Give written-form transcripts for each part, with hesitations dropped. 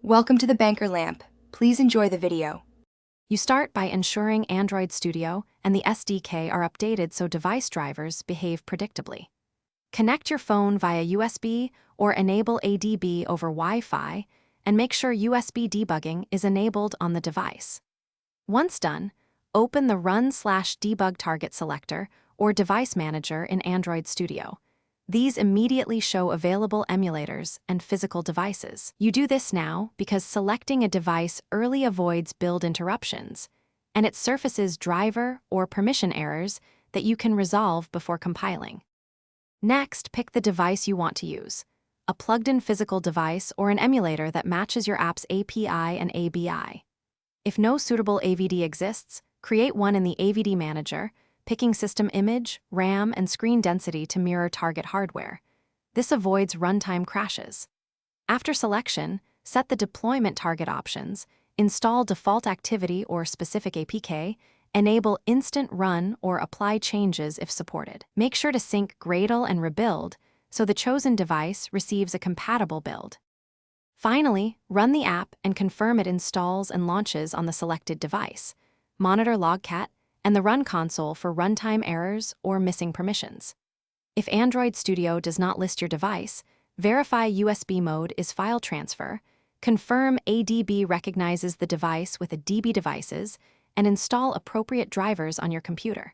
Welcome to the Banker Lamp. Please enjoy the video. You start by ensuring Android Studio and the SDK are updated so device drivers behave predictably. Connect your phone via USB or enable ADB over Wi-Fi, and make sure USB debugging is enabled on the device. Once done, open the Run/Debug Target Selector or Device Manager in Android Studio. These immediately show available emulators and physical devices. You do this now because selecting a device early avoids build interruptions, and it surfaces driver or permission errors that you can resolve before compiling. Next, pick the device you want to use, a plugged-in physical device or an emulator that matches your app's API and ABI. If no suitable AVD exists, create one in the AVD Manager, picking system image, RAM, and screen density to mirror target hardware. This avoids runtime crashes. After selection, set the deployment target options, install default activity or specific APK, enable instant run or apply changes if supported. Make sure to sync Gradle and rebuild so the chosen device receives a compatible build. Finally, run the app and confirm it installs and launches on the selected device. Monitor Logcat and the Run console for runtime errors or missing permissions. If Android Studio does not list your device, verify USB mode is file transfer, confirm ADB recognizes the device with a DB devices, and install appropriate drivers on your computer.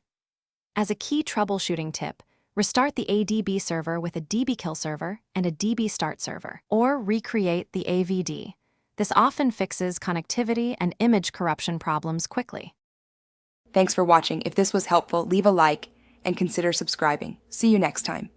As a key troubleshooting tip, restart the ADB server with a dbkill server and a db start server, or recreate the AVD. This often fixes connectivity and image corruption problems quickly. Thanks for watching. If this was helpful, leave a like and consider subscribing. See you next time.